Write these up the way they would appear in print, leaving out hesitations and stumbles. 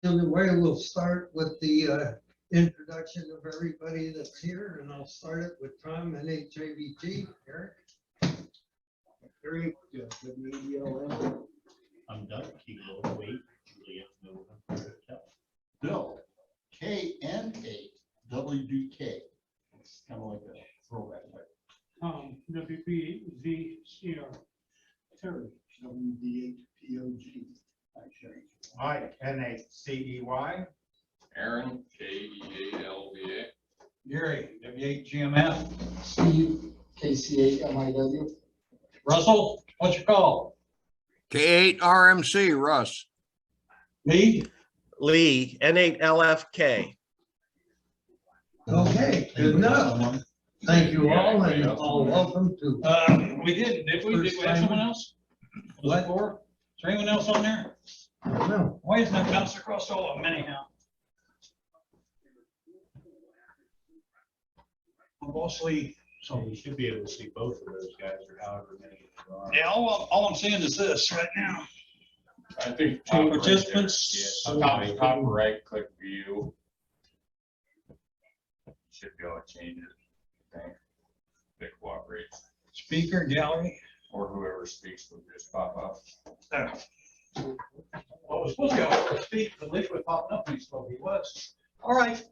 Anyway, we'll start with the introduction of everybody that's here, and I'll start it with Tom, NHAVG. Eric? Very good. WEDLM. I'm Doug, keep a little weight, Juliet, November, Hotel. Bill, KN8WDK. It's kind of like a throwback type. WBVCR. Terry, WD8POG. Hi, Sherry. Mike, NACEY. Aaron, KEALVA. Gary, W8GMF. Steve, KC8MIW. Russell, what's your call? K8 RMC, Russ. Lee? Lee, N8LFK. Okay, good enough. Thank you all, and all welcome to. We did we? Did we have someone else? Was it four? Is there anyone else on there? No, Why isn't that bounced across all of them anyhow? Mostly, So you should be able to see both of those guys or however many there are. yeah, all I'm seeing is this right now. I think. Two top right participants. there. Yeah, top right, click view. Should be able to change it. I think. They cooperate, Speaker, gallery. or whoever speaks will just pop up. Well, we're supposed to go for a speak, but Lee was popping up when he spoke. He was. All right.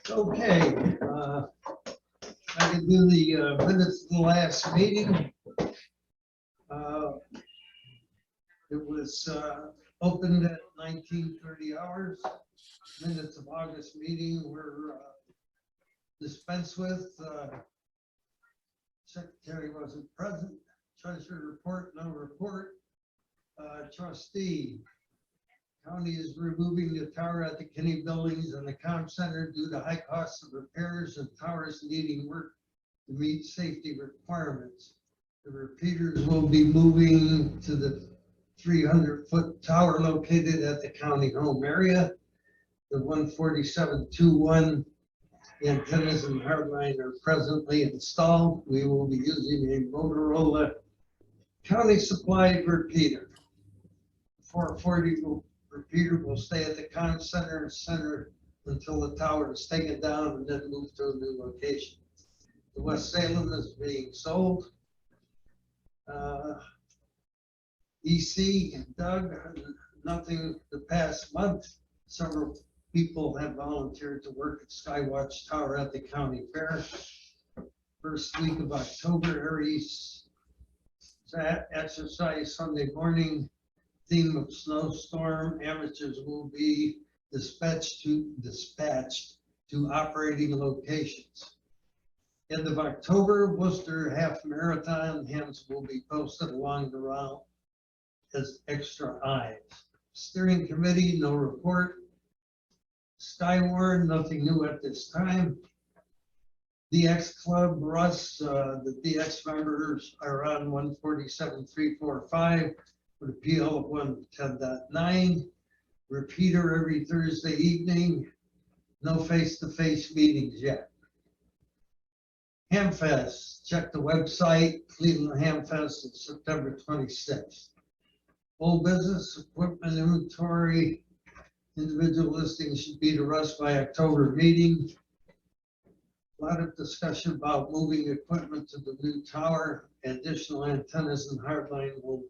okay. I can do the minutes of the last meeting. It was opened at 19:30 hours. Minutes of August meeting were dispensed with. Secretary wasn't present. Treasurer report, no report. Trustee, county is removing the tower at the Kinney buildings and the comm center due to high costs of repairs and towers needing work to meet safety requirements. The repeaters will be moving to the 300-foot tower located at the county home area. The 147.21 antennas and hardline are presently installed. We will be using a Motorola county supplied repeater. 440 repeater will stay at the comm center until the tower is taken down and then moved to a new location. The West Salem is being sold. EC, Doug, nothing the past month. Several people have volunteered to work at Skywatch Tower at the county fair. First week of October, Aries exercise Sunday morning. Theme of snowstorm. Amateurs will be dispatched to operating locations. End of October, Worcester Half Marathon hymns will be posted along the route as extra eyes. Steering committee, no report. Skyward, nothing new at this time. DX Club, Russ, the DX members are on 147.345 with a PL of 110.9. Repeater every Thursday evening. No face-to-face meetings yet. Hamfest, check the website. Cleveland Hamfest is September 26th. Old business equipment inventory. Individual listings should be to Russ by October meeting. A lot of discussion about moving equipment to the new tower. Additional antennas and hardline will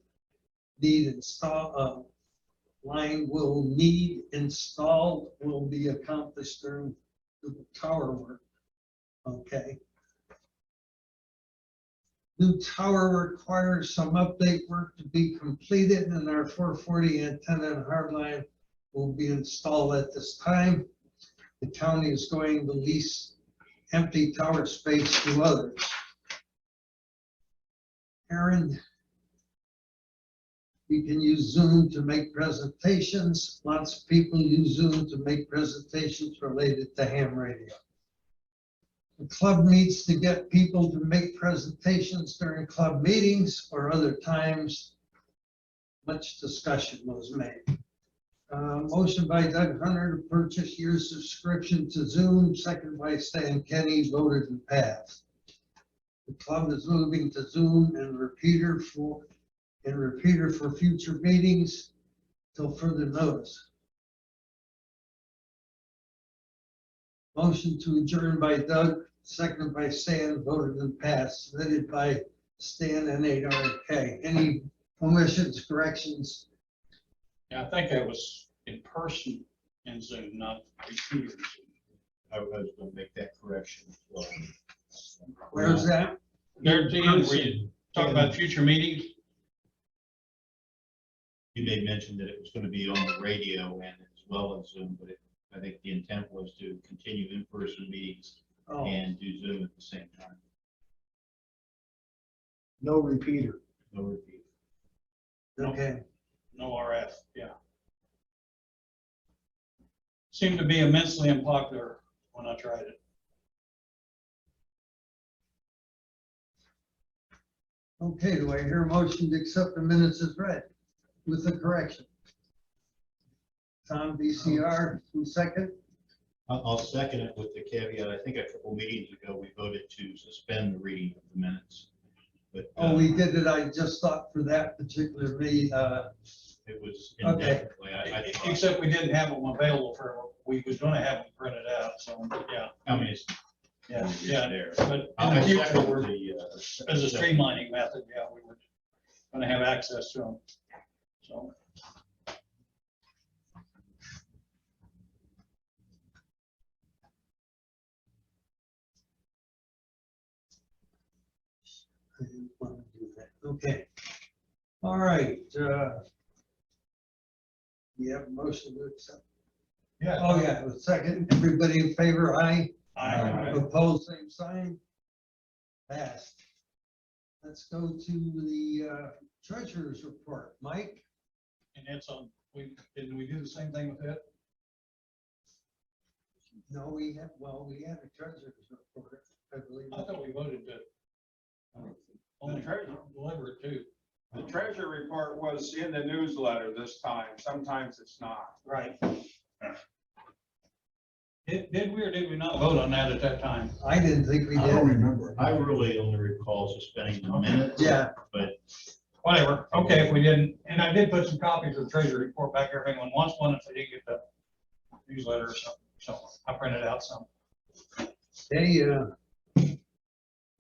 need installed. Line will need installed, will be accomplished during the tower work. Okay. New tower requires some update work to be completed, and our 440 antenna and hardline will be installed at this time. The county is going to lease empty tower space to others. Aaron, you can use Zoom to make presentations. Lots of people use Zoom to make presentations related to ham radio. The club needs to get people to make presentations during club meetings or other times. Much discussion was made. Motion by Doug Hunter to purchase your subscription to Zoom, second by Stan Kenny, voted and passed. The club is moving to Zoom and repeater for future meetings till further notice. Motion to adjourn by Doug, seconded by Stan, voted and passed, submitted by Stan and N8RFK. Any omissions, corrections? Yeah, I think that was in person in Zoom, not repeated. I was gonna make that correction as well. Where's that? There at the end, where you talk about future meetings. You may mention that it was gonna be on the radio and as well as Zoom, but I think the intent was to continue in-person meetings Oh, and do Zoom at the same time. No repeater. No repeat. okay. No RF, yeah. Seemed to be immensely unpopular when I tried it. Okay, do I hear a motion to accept the minutes as read with the correction? Tom, VCR, who second? I'll second it with the caveat. I think a couple meetings ago, we voted to suspend the reading of the minutes. But Oh, we did it, I just thought for that particular meeting, it was Okay. indefinitely. I thought- Except we didn't have them available we was gonna have them printed out, so, yeah, I mean, it's. yeah. There. But in I the future, second we're, the, as a streamlining method, yeah, we were gonna have access to them, so. I didn't want to do that. Okay. All right, we have a motion to accept. Yeah. Oh, yeah, a second. Everybody in favor, aye? I, Opposed, same sign. Passed. Let's go to the treasurer's report. Mike? and that's on, didn't we do the same thing with it? No, we have, well, we had a treasurer's report, I believe. I thought we voted to only deliver it too. The treasury report was in the newsletter this time. Sometimes it's not. Right. Did we or did we not vote on that at that time? I didn't think we I don't did. remember. I really only recall suspending the minutes. Yeah. But Whatever, okay, if we didn't, and I did put some copies of the treasury report back there, if anyone wants one, if they didn't get the newsletter or something, so I printed out some. Hey,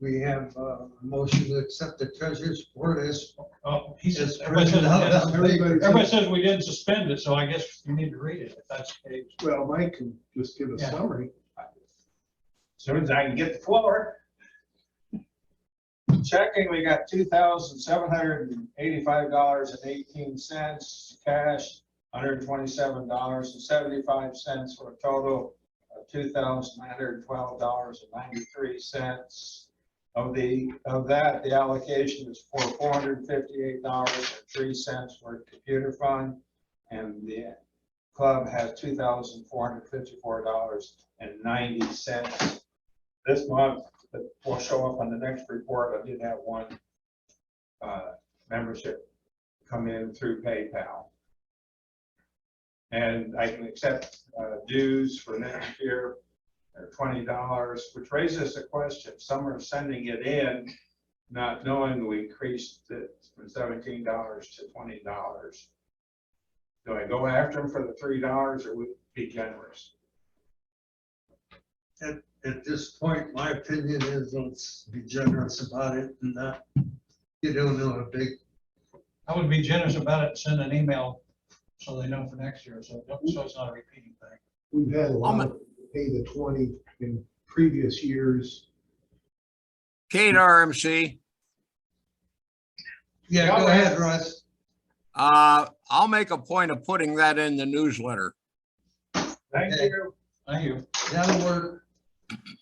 we have a motion to accept the treasurer's report as Oh, he says, It's everybody says, printed out. everybody says we didn't suspend it, so I guess you need to read it, if that's the case. Well, Mike can just give a Yeah. summary. As soon as I can get the floor. Checking, we got $2,785.18. Cash, $127.75 for a total of $2,912.93. Of that, the allocation is for $458.03 for computer fund, and the club has $2,454.90. This month, that will show up on the next report. I did have one membership come in through PayPal. And I can accept dues for next year, $20, which raises a question. Some are sending it in, not knowing we increased it from $17 to $20. Do I go after them for the $3 or would it be generous? at this point, my opinion is let's be generous about it and not get into a big, I would be generous about it and send an email so they know for next year, so it's not a repeating thing. We've had a lot of pay the 20 in previous years. Kate RMC, yeah, go ahead, Russ. I'll make a point of putting that in the newsletter. Thank Okay. you. Thank you. That'll work.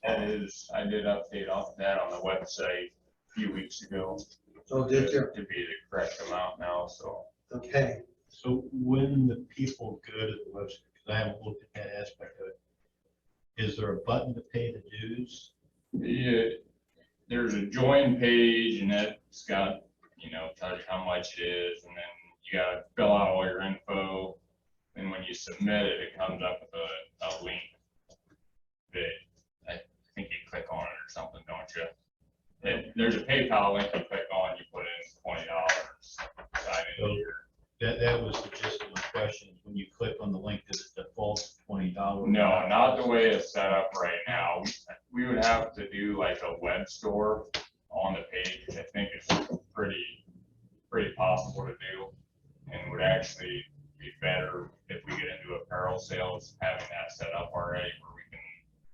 That is, I did update off that on the website a few weeks ago. Oh, did you? To be the correct amount now, so. Okay. so when the people go to the website, because I haven't looked at that aspect of it, is there a button to pay the dues? Yeah, there's a join page and it's got, tells you how much it is, and then you gotta fill out all your info. And when you submit it, it comes up with a link that I think you click on it or something, don't you? There's a PayPal link you click on, you put in $20. Sign in here. That was the gist of my question, is when you click on the link, does it default to $20? how? No, not the way it's set up right now. We would have to do like a web store on the page, which I think is pretty possible to do. And would actually be better if we get into apparel sales, having that set up already where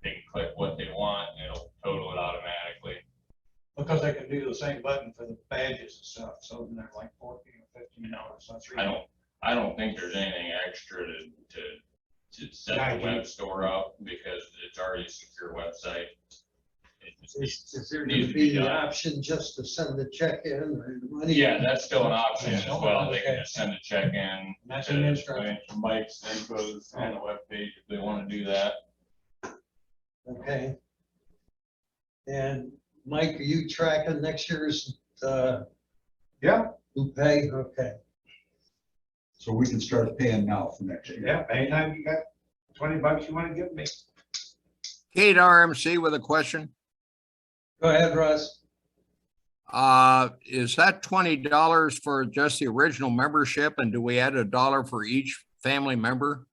they can click what they want and it'll total it automatically. Because they can do the same button for the badges and stuff, so then they're like $14 or $15, so that's really. I don't think there's anything extra to set the web store up because it's already a secure website. It just Is there needs gonna to be be the done. option just to send the check in or the money? Yeah, that's still an option as Yeah. well. They can just send a check in. That's to an instruction. financial Mike's infos on the webpage if they want to do that. Okay. And Mike, are you tracking next year's, Yeah, who pay? Okay. So we can start paying now for next year. yeah, anytime you got $20 you wanna give me. Kate RMC with a question. Go ahead, Russ. Is that $20 for just the original membership, and do we add $1 for each family member?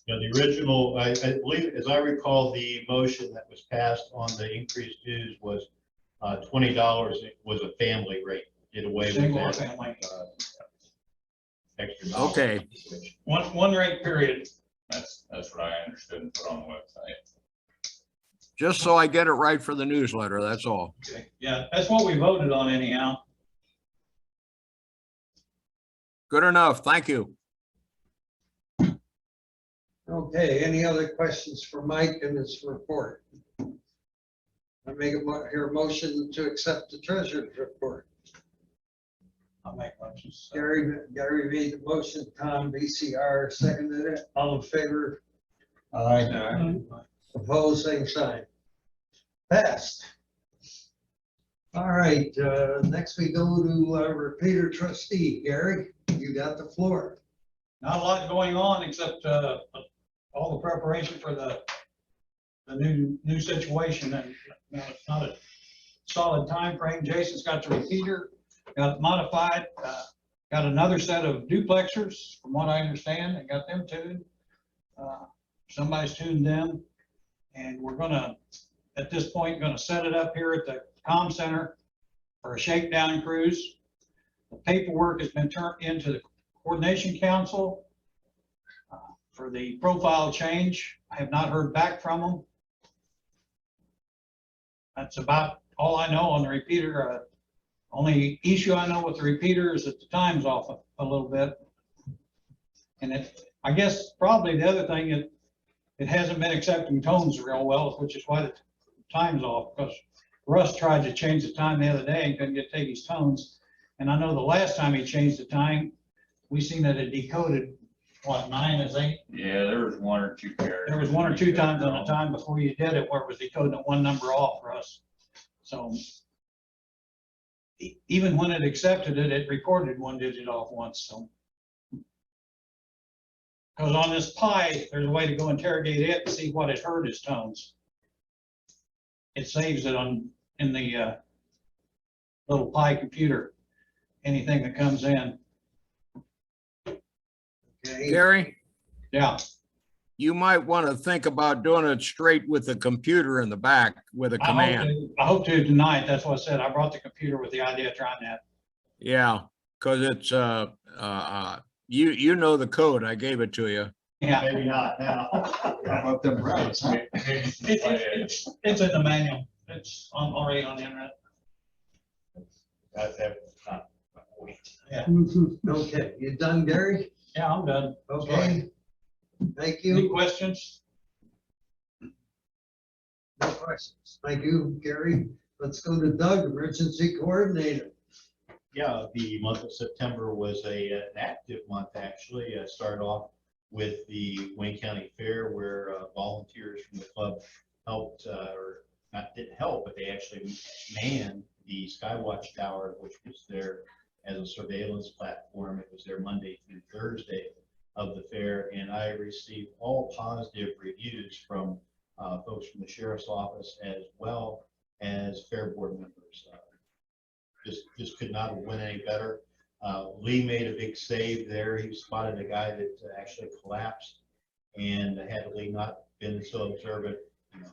You know, the original, I believe, as I recall, the motion that was passed on the increased dues was $20. It was a family rate. Did away with Single or that. family. Extra dollar. Okay. One rate period. That's what I understood and put on the website. Just so I get it right for the newsletter, that's all. Okay, yeah, that's what we voted on anyhow. Good enough. Thank you. Okay, any other questions for Mike in his report? I make a motion to accept the treasurer's report. I'll make motions. Gary made the motion, Tom BCR seconded it. All in favor? Opposed, same sign. Passed. All right, next we go to our repeater trustee. Gary, you got the floor. Not a lot going on except all the preparation for the new situation, and it's not a solid time frame. Jason's got the repeater, got it modified, got another set of duplexers, from what I understand, and got them tuned. Somebody's tuned them, and we're gonna, at this point, gonna set it up here at the comm center for a shakedown cruise. The paperwork has been turned into the coordination council for the profile change. I have not heard back from them. That's about all I know on the repeater. Only issue I know with the repeater is that the time's off a little bit. And I guess probably the other thing, it hasn't been accepting tones real well, which is why the time's off, because Russ tried to change the time the other day and couldn't get Peggy's tones. And I know the last time he changed the time, we seen that it decoded, what, 9 is 8? Yeah, there was one or two characters. There was one or two times on the time before you did it where it was decoding one number off for us. So even when it accepted it, it recorded one digit off once, so. Because on this Pi, there's a way to go interrogate it and see what it heard as tones. It saves it in the little Pi computer, anything that comes in. Okay. Gary, Yeah, you might want to think about doing it straight with the computer in the back with a command. I hope to tonight. That's what I said. I brought the computer with the idea of trying that. Yeah, because it's, you know the code. I gave it to you. Yeah, Maybe not now. How about them routes, huh? it's in the manual. It's already on the internet. That's not. Okay, you done, Gary? Yeah, I'm done. Okay. Thank Any you. questions? No questions. Thank you, Gary. Let's go to Doug, emergency coordinator. Yeah, the month of September was an active month, actually. Started off with the Wayne County Fair, where volunteers from the club helped, or not didn't help, but they actually manned the Skywatch Tower, which was there as a surveillance platform. It was there Monday through Thursday of the fair, and I received all positive reviews from folks from the sheriff's office as well as fair board members. Just could not have went any better. Lee made a big save there. He spotted a guy that actually collapsed And had Lee not been so observant,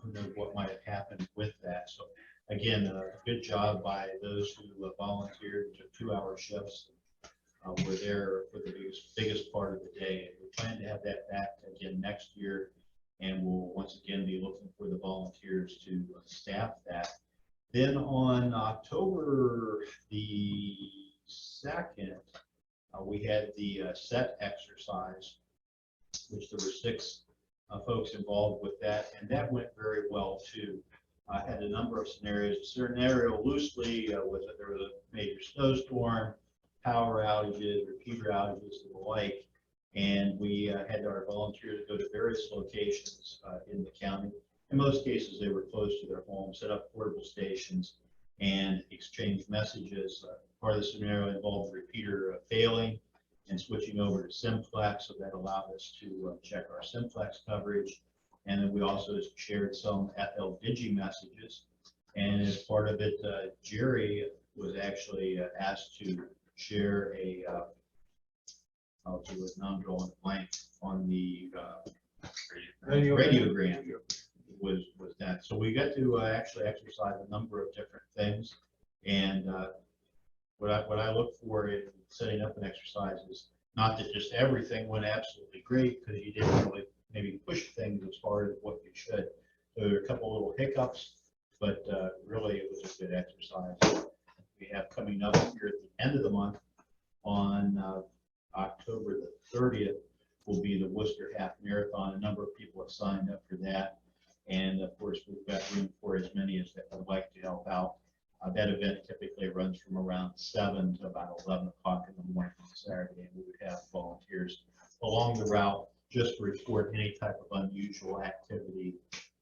who knows what might have happened with that. So again, a good job by those who volunteered to 2-hour shifts. Were there for the biggest part of the day. And we plan to have that back again next year. And we'll once again be looking for the volunteers to staff that. Then on October the 2nd, we had the set exercise, which there were 6 folks involved with that, and that went very well too. I had a number of scenarios. A scenario loosely was that there was a major snowstorm, power outages, repeater outages, and the like, and we had our volunteers go to various locations in the county. In most cases, they were close to their home, set up portable stations, and exchange messages. Part of the scenario involved the repeater failing and switching over to Simplex, so that allowed us to check our Simplex coverage. And then we also shared some FL Digi messages. And as part of it, Jerry was actually asked to share a, I'll do it, now I'm drawing a blank on the radiogram was that. So we got to actually exercise a number of different things. And what I look for in setting up an exercise is not that just everything went absolutely great, because you didn't really maybe push things as far as what you should. So there were a couple little hiccups, but really it was a good exercise. We have coming up here at the end of the month on October the 30th will be the Worcester Half Marathon. A number of people have signed up for that. And of course, we've got room for as many as that would like to help out. That event typically runs from around 7 to about 11 o'clock in the morning on Saturday, and we would have volunteers along the route just to report any type of unusual activity.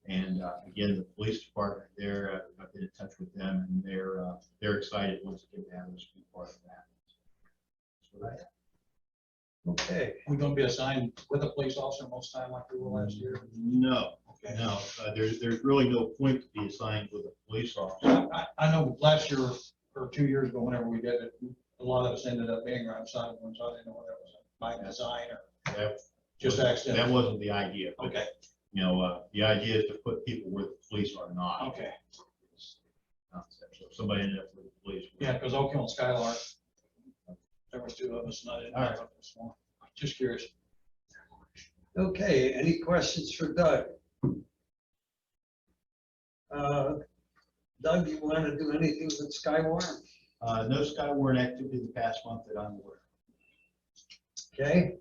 And again, the police department there, I've been in touch with them, and they're excited once again to have us be part of that. That's what I have. Okay, We're gonna be assigned with a police officer most time like we were last year. No, Okay. no, there's really no point to be assigned with a police officer. I know last year or 2 years ago, whenever we did it, a lot of us ended up being around side ones. I didn't know whether it was by design or That just That accident. wasn't the idea. But, Okay, the idea is to put people where the police are not. okay. So if somebody ended up with the police. Yeah, because Oak Hill and Skylark, there was 2 of us, and I didn't know if it was one. Just curious. okay, any questions for Doug? Doug, you want to do anything with Skywarn? No Skywarn activity the past month that I'm aware of. Okay.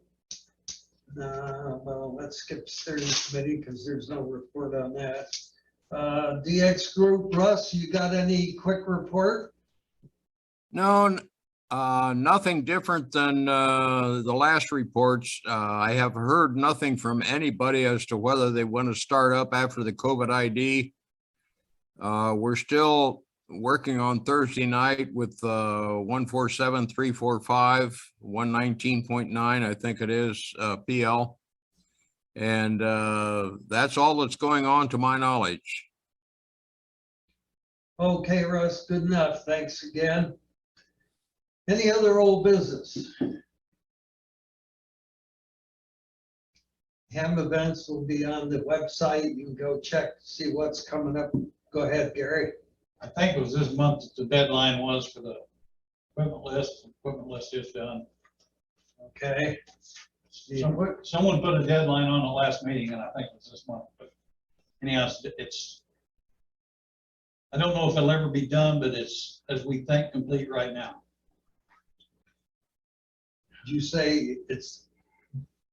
Well, let's skip steering committee because there's no report on that. DX Group, Russ, you got any quick report? No, nothing different than the last reports. I have heard nothing from anybody as to whether they want to start up after the COVID ID. We're still working on Thursday night with 147.345, 119.9, I think it is, PL. And that's all that's going on to my knowledge. Okay, Russ, good enough. Thanks again. Any other old business? Ham events will be on the website. You can go check, see what's coming up. Go ahead, Gary. I think it was this month that the deadline was for the equipment list. The equipment list is done. Okay. Someone put a deadline on the last meeting, and I think it was this month, but anyhow, I don't know if it'll ever be done, but it's, as we think, complete right now. Did you say it's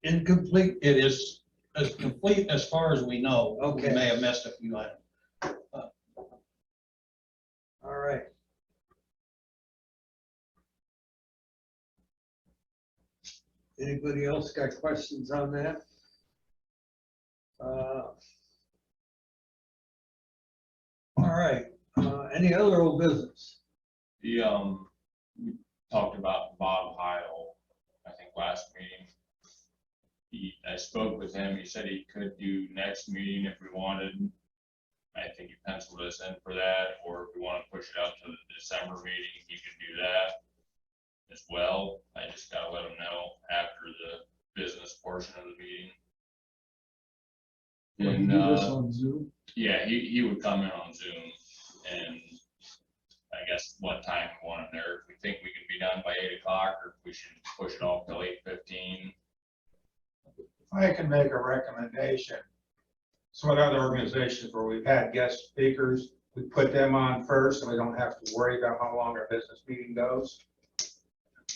incomplete? It is as complete as far as we know. Okay. We may have missed a few items. All right. Anybody else got questions on that? All right, any other old business? We talked about Bob Heil, I think last meeting. I spoke with him, he said he could do next meeting if we wanted. I think he penciled us in for that, or if we want to push it out to the December meeting, he could do that as well. I just gotta let him know after the business portion of the meeting. Or And, do this on Zoom? yeah, he would come in on Zoom and I guess what time we want him there. If we think we can be done by 8 o'clock or if we should push it off till 8:15. I can make a recommendation. So what other organizations where we've had guest speakers, we put them on first and we don't have to worry about how long our business meeting goes.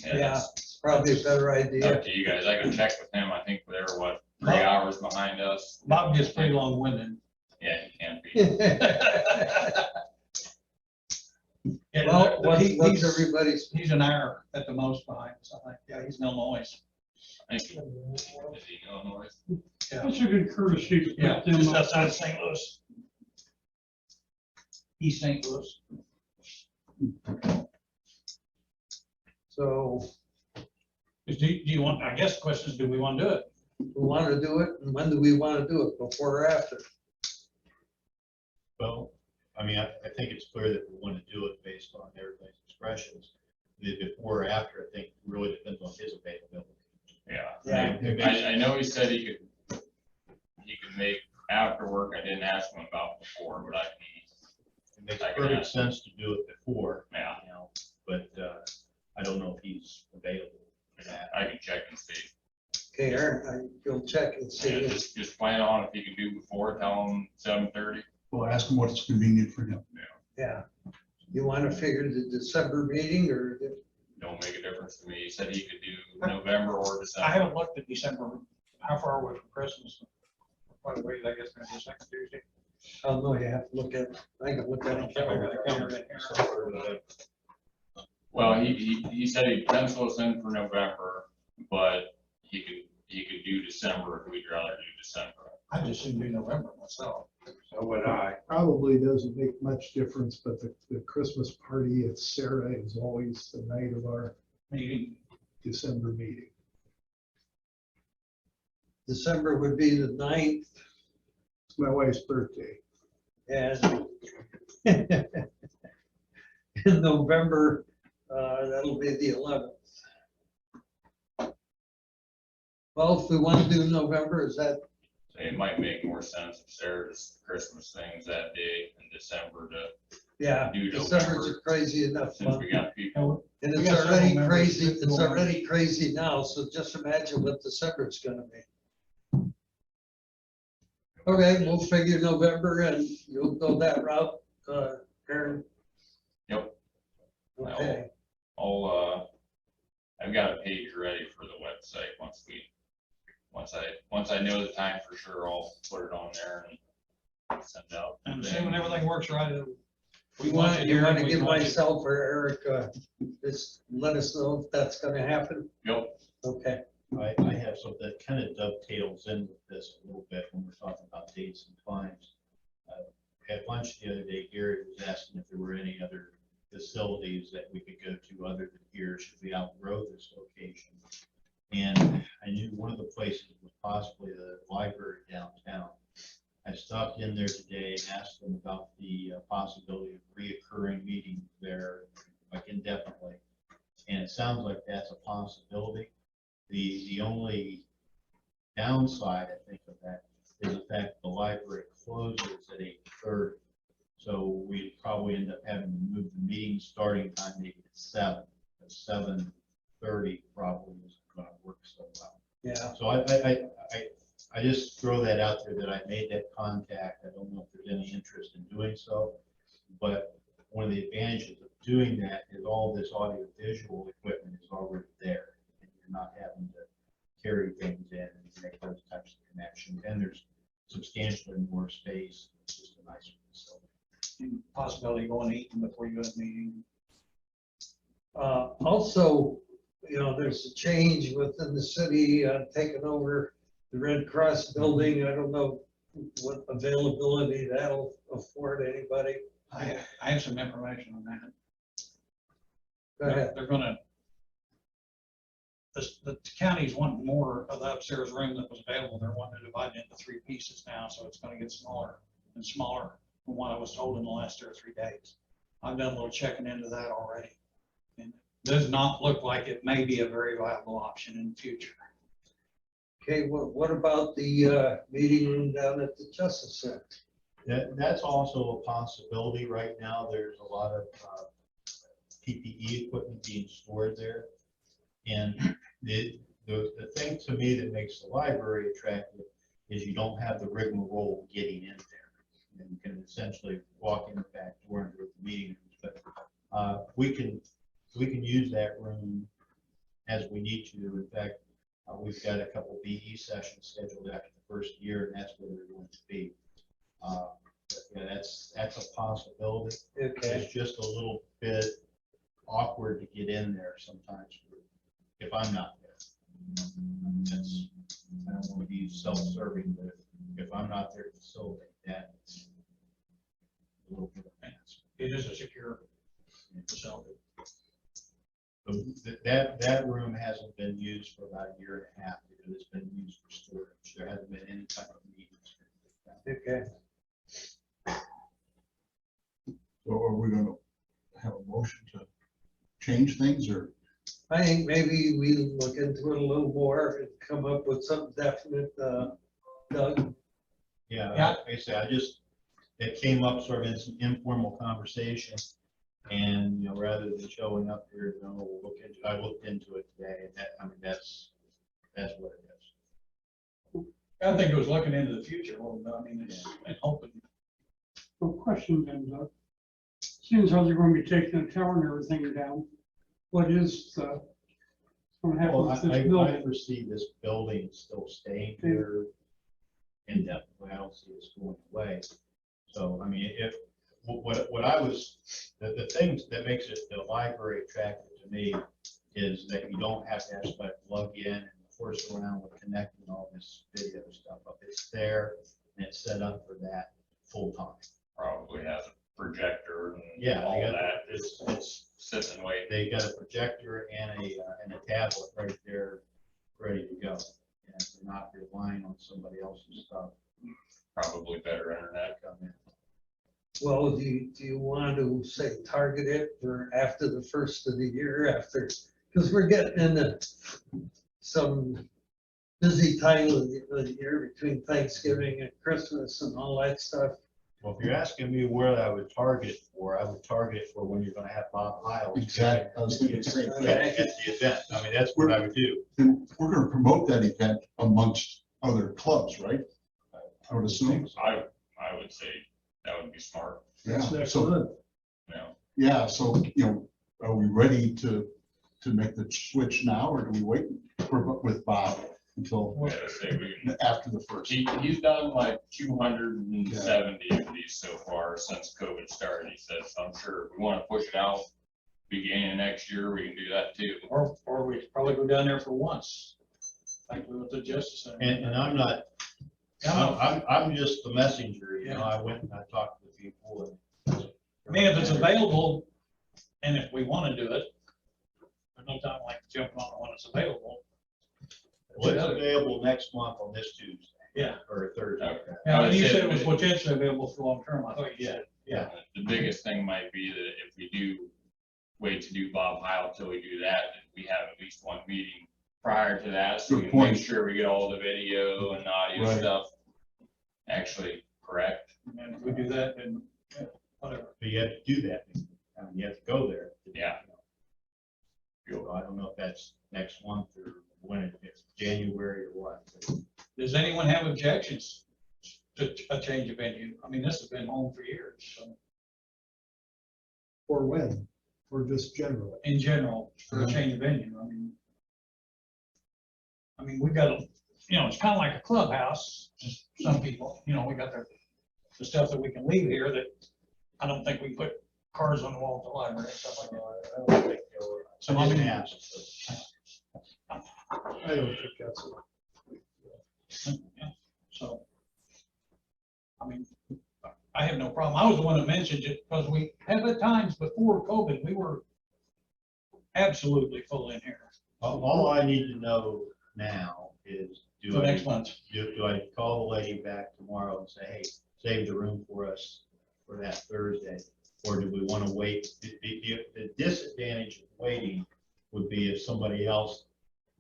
Yeah, It's it's probably a better up idea. to you guys. I can check with him. I think they're what, 3 hours behind us. Bob gets pretty long-winded. Yeah, he can't be. Well, what's He's everybody's, an hour at the most behind us, I think. Yeah, he's in Illinois. I think is he in Illinois? Yeah, That's a good courtesy to yeah, put them just up. outside of St. Louis. East St. Louis. so Do you want, I guess the question is, do we want to do it? we want to do it, and when do we want to do it, before or after? Well, I mean, I think it's clear that we want to do it based on everybody's expressions. The before or after, I think really depends on his availability. Yeah. Yeah. I know he said he could make after work. I didn't ask him about before, but It makes I can perfect ask. sense to do it before, yeah, you know, but I don't know if he's available for that. I can check and see. Okay, Aaron, you'll check and see. Yeah, just plan on if he can do before, tell him 7:30. Well, ask him what's convenient for him. Yeah. You want to figure the December meeting, or Don't make a difference to me. He said he could do November or December. I haven't looked at December. How far away from Christmas? Quite a ways, I guess, maybe next Tuesday. oh no, you have to look at, I can look at I don't it. think I got a calendar in here. Well, he said he'd pencil us in for November, but he could do December if we'd rather do December. I just assume do November myself. So would I. Probably doesn't make much difference, but the Christmas party at Sarah is always the night of our Meeting. December meeting. December would be the 9th, It's my wife's birthday. and in November, that'll be the 11th. Well, if we want to do November, is that, So it might make more sense if Sarah's Christmas things that day in December to, yeah, Do December's November. crazy enough since month. we got people. And We it's got several already members crazy, that it's go on. already crazy now, so just imagine what December's gonna be. Okay, we'll figure November and you'll go that route, Aaron. Yep. Okay, I've got a page ready for the website once I know the time for sure, I'll put it on there and send it out. And assuming everything works right, you want to give myself or Eric, just let us know if that's gonna happen, Yep, okay? I have something that kind of dovetails in with this a little bit when we're talking about dates and times. At lunch the other day, Gary was asking if there were any other facilities that we could go to other than here, should we outgrow this location? And I knew one of the places was possibly the library downtown. I stopped in there today and asked them about the possibility of reoccurring meetings there, like indefinitely. And it sounds like that's a possibility. The only downside, I think, of that is the fact the library closes at 8:30. So we'd probably end up having to move the meeting starting time maybe to 7. At 7:30 probably isn't gonna work so well. Yeah, So I just throw that out there that I made that contact. I don't know if there's any interest in doing so. But one of the advantages of doing that is all this audio visual equipment is already there. And you're not having to carry things in and make those types of connections. And there's substantially more space. It's just a nicer facility. Possibility of going eating before you go to the meeting. also, you know, there's a change within the city, taking over the Red Cross building. I don't know what availability that'll afford anybody. I have some information on that. Go ahead. They're gonna, the counties want more of the upstairs room that was available. They're wanting to divide it into 3 pieces now, so it's gonna get smaller and smaller from what I was told in the last 2 or 3 days. I've done a little checking into that already. And it does not look like it may be a very viable option in the future. Okay, what about the meeting room down at the Justice Center? That's also a possibility. Right now, there's a lot of PPE equipment being stored there. And the thing to me that makes the library attractive is you don't have the rigmarole of getting in there. And you can essentially walk in the back door and go to the meeting rooms. But we can use that room as we need to. In fact, we've got a couple BE sessions scheduled after the first year, and that's where they're going to be. Yeah, that's a possibility. Okay. It's just a little bit awkward to get in there sometimes if I'm not there. I don't want to be self-serving, but if I'm not there to facilitate that, it's a little bit of a mess. It is a secure facility. That room hasn't been used for about a year and a half because it's been used for storage. There hasn't been any type of meetings. Okay. So are we gonna have a motion to change things, or? I think maybe we look into it a little more and come up with something definite, Doug. Yeah, Yeah. like I said, it came up sort of in some informal conversation. And, rather than showing up here, I looked into it today, and that's what it is. I think it was looking into the future a little bit. I mean, it's hoping. No question then, Doug. Seems how they're going to be taking the tower and everything down. What is going to happen Well, with this I building? foresee this building still staying here indefinitely. I don't see this going away. So, I mean, what I was, the things that makes it the library attractive to me is that you don't have to have somebody plug in and force around with connecting all this video stuff up. It's there and it's set up for that full time. Probably has a projector and Yeah, all they got that. it's Sits and wait. they got a projector and a tablet right there, ready to go. And they're not relying on somebody else's stuff. Probably better internet. Come in. Well, do you want to say target it for after the first of the year because we're getting into some busy time of the year between Thanksgiving and Christmas and all that stuff. Well, if you're asking me where I would target for, I would target for when you're gonna have Bob Hiles. Exactly. I was thinking the same thing. At the event. I mean, that's what I would do. And we're gonna promote that event amongst other clubs, right? I would assume. I would say that would be smart, Yeah, so, Excellent. yeah, so, are we ready to make the switch now, or do we wait with Bob until Yeah, say we, after the first? he's done like 270 of these so far since COVID started. He says, I'm sure if we want to push it out beginning of next year, we can do that too. Or we probably go down there for once. Like we went to Justice Center. And I'm not, I'm just the messenger, I went and I talked to the people and. I mean, if it's available, and if we want to do it, there's no time like jumping on it when it's available. Well, it's available next month on this Tuesday. Yeah. Or Thursday. Okay. Yeah, and you said it was potentially available for long term. I thought you said. Yeah. The biggest thing might be that if we do wait to do Bob Heil till we do that, we have at least one meeting prior to that, so we Good can make point. sure we get all the video and audio Right. stuff actually correct. And if we do that, then whatever. But you have to do that. I mean, you have to go there. Yeah. I don't know if that's next month or when it's January or what. Does anyone have objections to a change of venue? I mean, this has been home for years, so Or when, or just generally? in general, for a change of venue, I mean, we've got, it's kind of like a clubhouse, just some people, we got the stuff that we can leave here that I don't think we put cars on the wall at the library and stuff like that. I don't think they were. So I I didn't mean- ask. I don't think that's. Yeah, so, I mean, I have no problem. I was the one that mentioned it because we have at times before COVID, we were absolutely full in here All I need to know now is, for next month. do I call the lady back tomorrow and say, hey, save the room for us for that Thursday? Or do we want to wait? The disadvantage of waiting would be if somebody else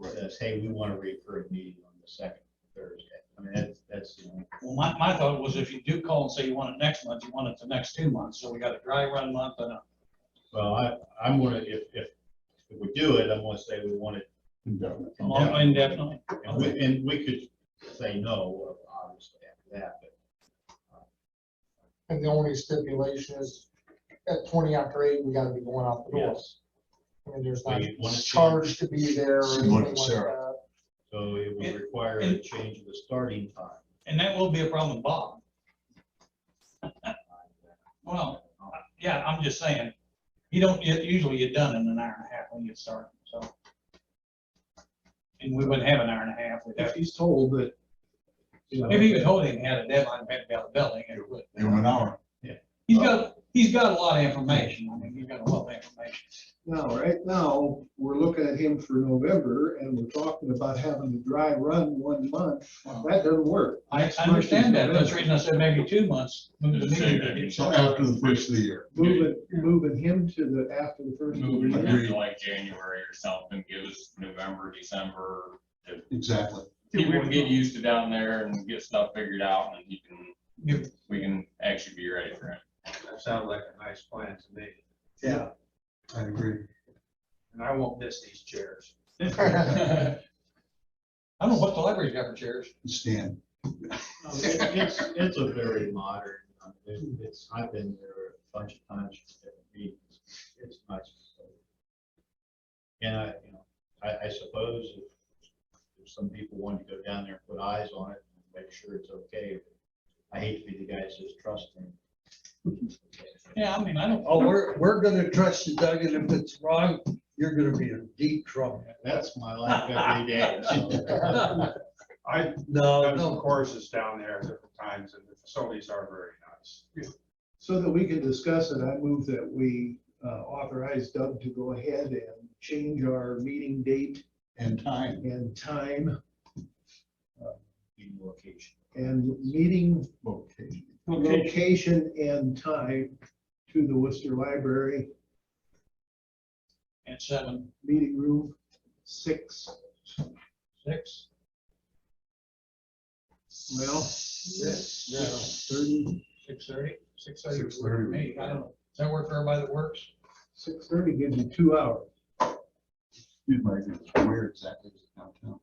says, hey, we want a recurring meeting on this second Thursday. I mean, that's, you know, Well, my thought was if you do call and say you want it next month, you want it the next 2 months, so we got a dry run month and a. well, I'm gonna, if we do it, I'm gonna say we want it Indefinite. Indefinitely. And we could say no, obviously, after that, but And the only stipulation is at 20 after 8, we gotta be going out the door. yes. I mean, there's So not you want to charge to be there or Similar anything to like Sarah. that. So it would require a change of the starting time. And that will be a problem with Bob. Well, yeah, I'm just saying, usually you're done in an hour and a half when you start, so. And we wouldn't have an hour and a half, we'd If have, he's told that, you know. if he was holding, he had a deadline, had to be out of the building, it would. Give them an hour. He's got a lot of information, I mean, he's got a lot of information. Now, right now, we're looking at him for November and we're talking about having a dry run 1 month. That doesn't work. I Next month is understand that, that's the November. reason I said maybe 2 months. Move the Just say meeting. that. So after the first of the year. Moving him to the, after the first. of the Moving year. it to like January or something, give us November, December. Exactly. He can get used to down there and get stuff figured out and we can actually be ready for him. That sounds like a nice plan to me, Yeah. I agree. and I won't miss these chairs. I don't know what the library's got for chairs. Stan. It's a very modern, I've been there a bunch of times, for different meetings. It's nice. And I suppose if some people want to go down there and put eyes on it, and make sure it's okay. I hate to be the guy that says trust me. Yeah, I mean, I don't. Oh, we're gonna trust you, Doug, and if it's wrong, you're gonna be in deep trouble. That's my life every day. So. I've No, done some no, courses down there at different times, and the facilities are very nice. So that we can discuss it, I move that we authorize Doug to go ahead and change our meeting date And time. and time In location. and meeting Location. location and time to the Worcester Library, At 7, meeting room 6. 6. Well, 6:30. 6:30. 6:30 would 6:30 work for me. I don't know. Does that work for everybody that works? 6:30 gives you 2 hours. You'd like it. Where exactly is it downtown?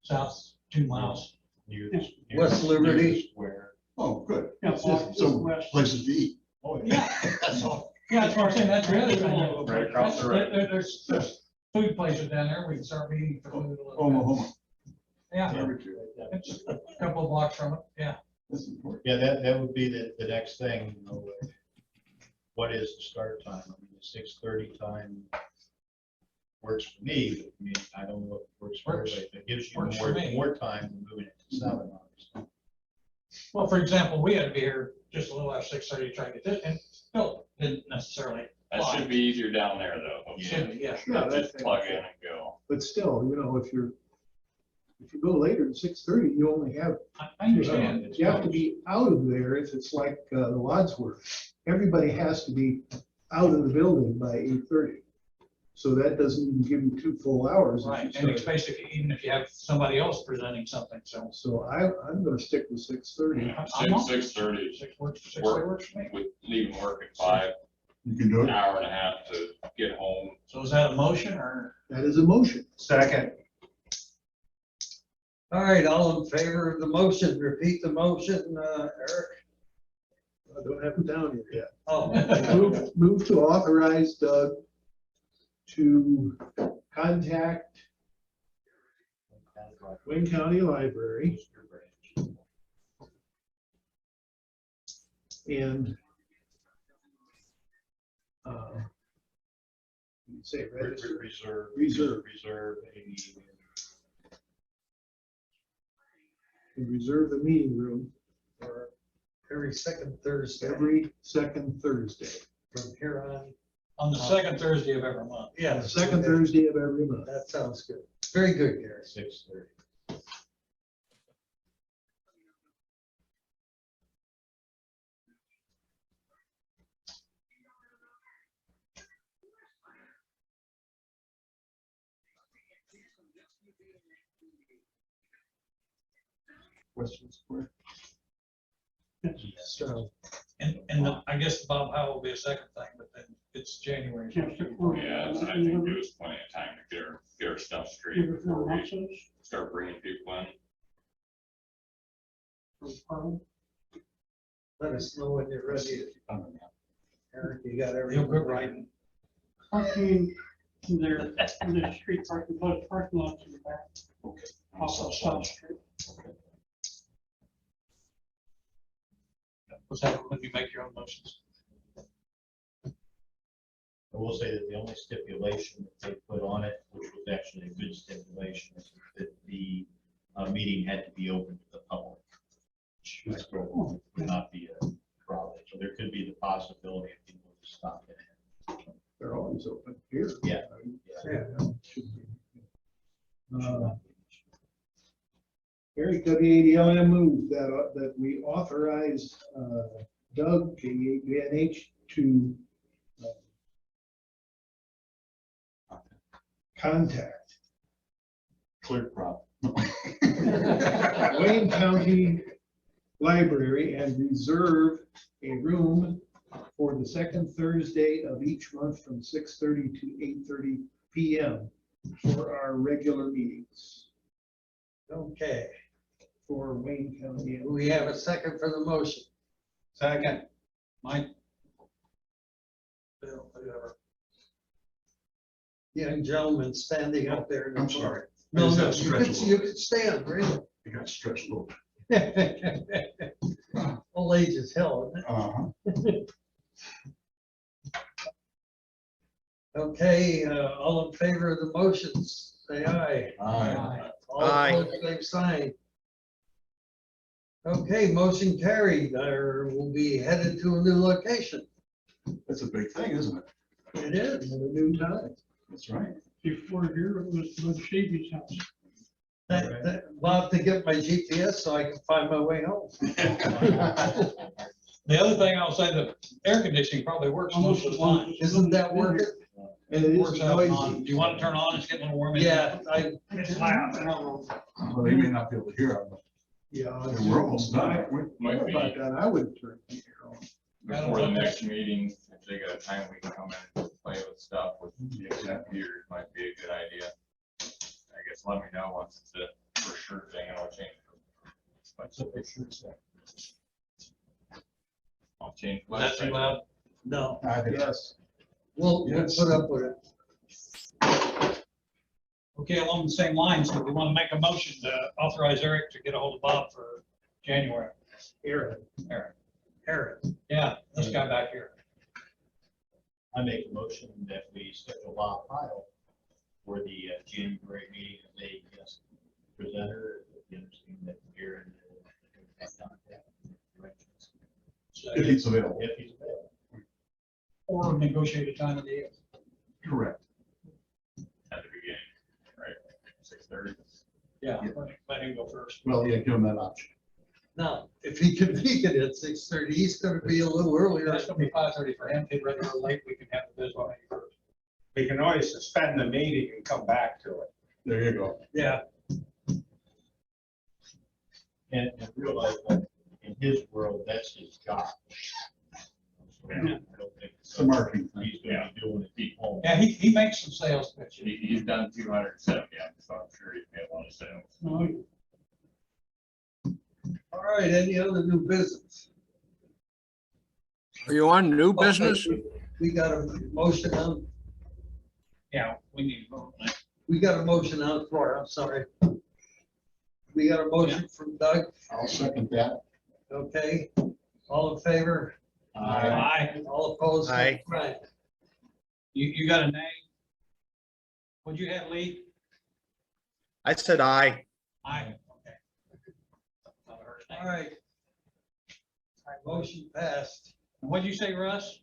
South, 2 miles. Near West Liberty. Square. Oh, good. Yeah, It's just some west. places to eat. Oh, Yeah. That's all. Yeah, that's what I'm saying, that's the other thing. Right across the road. There's food places down there, we can start eating for food a little bit. Oklahoma. Yeah, Barbecue. it's a couple of blocks from it, yeah. That's important. Yeah, that would be the next thing, you know, what is the start time? I mean, the 6:30 time works for me, but I mean, I don't know if it works for everybody. If it gives you Works for me. more time than moving it to 7, obviously. Well, for example, we had to be here just a little after 6:30 to try to get this, and Phil didn't necessarily. That should be easier down there though. Should be, yeah. Yeah, Just that's- plug in and go. But still, you know, if you go later than 6:30, you only have, I understand. you have to be out of there if it's like the Wadsworth. Everybody has to be out of the building by 8:30. So that doesn't even give you 2 full hours. if you Right, and start. especially even if you have somebody else presenting something, so. So I'm gonna stick with 6:30. I'm on. 6:30 6 works, 6:30 Work. works for me. with leaving work at 5, You can do an it. hour and a half to get home. So is that a motion or? That is a motion. Second, all right, all in favor of the motion, repeat the motion, Eric. I don't have it down here yet. Oh, Move to authorize Doug to contact Wayne County Library and say register, Reserve a meeting. and reserve the meeting room for every second Thursday every second Thursday. from here on. On the second Thursday of every month. Yeah. The second Thursday of every month. That sounds good. Very good, Gary. 6:30. Questions? Square? So, And I guess Bob Howe will be a second thing, but then it's January. Yes, sir. Yeah, so I think there was plenty of time to get our stuff straight Give it before four we months. start bringing people in. let us know when you're ready. Eric, you got He'll everything. quit writing. Parking, there, the street parking, but parking lots in the back. Okay. Off of South Street. What's that, when you make your own motions? I will say that the only stipulation that they put on it, which was actually a good stipulation, is that the meeting had to be open to the public. Which would not be a problem. So there could be the possibility of people just stopping in. They're always open here. Yeah. Eric, WADL, move that we authorize Doug, KVNH, to contact Clear problem. Wayne County Library and reserve a room for the second Thursday of each month from 6:30 to 8:30 PM for our regular meetings Okay, for Wayne County. do we have a second for the motion? Second. Mike? Bill, whatever. Young gentleman standing up there. I'm sorry. I No, just no, had to you stretch a could, little you bit. could stand, really. I got stretched a little. Old age is hell, isn't it? Okay, all in favor of the motions, say aye. Aye. All Aye. opposed, same sign. Okay, motion carried, or we'll be headed to a new location. That's a big thing, isn't it? It is. In a new time. That's right. Before here, it was Bud Sheedy's house. I'll have to get my GPS so I can find my way home. The other thing I'll say, the air conditioning probably works most of the time. Isn't that working? And it is Works out on. noisy. Do you want to turn on? It's getting a little warm in Yeah, there. It's loud. Well, they may not be able to hear it, but Yeah. we're almost done. aren't we? Might be About that, I would turn the air on. before the next meeting, if they got a time we can come in and play with stuff with the computers, might be a good idea. I guess let me know once it's a for sure thing and I'll change it. But so for sure thing. I'll change. the That's too website. loud. no, I think Yes. we'll Yes. put up with it. Okay, along the same lines, if we want to make a motion to authorize Eric to get a hold of Bob for January. Aaron, Eric. Aaron, Yeah, this guy back here. I make a motion that we schedule Bob Pyle for the January meeting as a guest presenter. You understand that here and If he's available. if he's available. Or negotiate a time of the year. Correct. At the beginning, right? 6:30. Yeah, let him go first. Well, yeah, give him that option. now, if he can make it at 6:30, he's gonna be a little earlier. That's gonna be 5:30 for him, if rather than late, we can have the business meeting first. We can always suspend the meeting and come back to it. There you go. Yeah, And realize that in his world, that's his job. So I don't think It's a marketing thing. he's gonna be doing it at home. Yeah, he makes some sales pitches. He's done 270, so I'm sure he's made a lot of sales. No, all right, any other new business? Are you on new business? We got a motion on, Yeah, we need to vote on that. we got a motion on the floor, I'm sorry. We got a motion from Doug, I'll second that. okay, all in favor? Aye. All opposed? Aye. Right. You got a name? What'd you have, Lee? I said aye. Aye. Okay. Not heard his name. All right. Motion passed. What'd you say, Russ?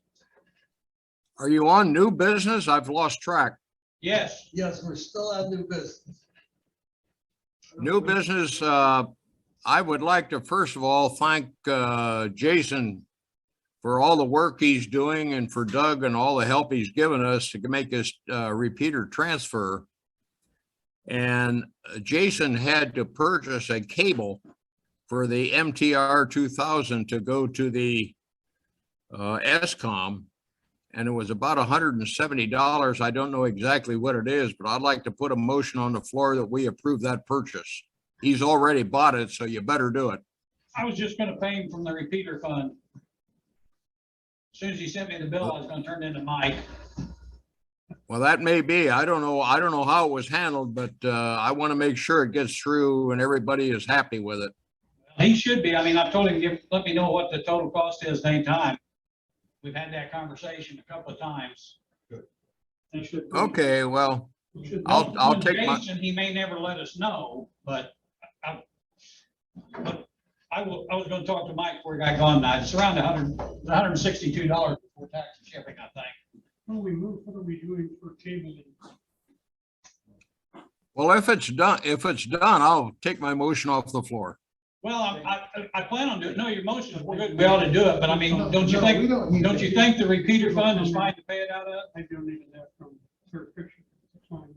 Are you on new business? I've lost track. Yes. Yes, we're still on new business. New business, I would like to first of all thank Jason for all the work he's doing and for Doug and all the help he's given us to make this repeater transfer. And Jason had to purchase a cable for the MTR 2000 to go to the ESCOM. And it was about $170. I don't know exactly what it is, but I'd like to put a motion on the floor that we approve that purchase. He's already bought it, so you better do it. I was just gonna pay him from the repeater fund. As soon as he sent me the bill, I was gonna turn it into Mike. Well, that may be. I don't know. I don't know how it was handled, but I want to make sure it gets through and everybody is happy with it. He should be. I mean, I've told him, let me know what the total cost is anytime. We've had that conversation a couple of times. They should. Okay, well, We should- I'll When take my, Jason, he may never let us know, but I was gonna talk to Mike before he got gone now. It's around $162 before tax and shipping, I think. When we move, what are we doing for cabling? well, if it's done, I'll take my motion off the floor. Well, I plan on doing, no, your motion is, we're good, we ought to do it, but I mean, don't you No, we think, don't need don't to. you think the repeater fund is fine to pay it out of? I don't even have from third picture. It's fine.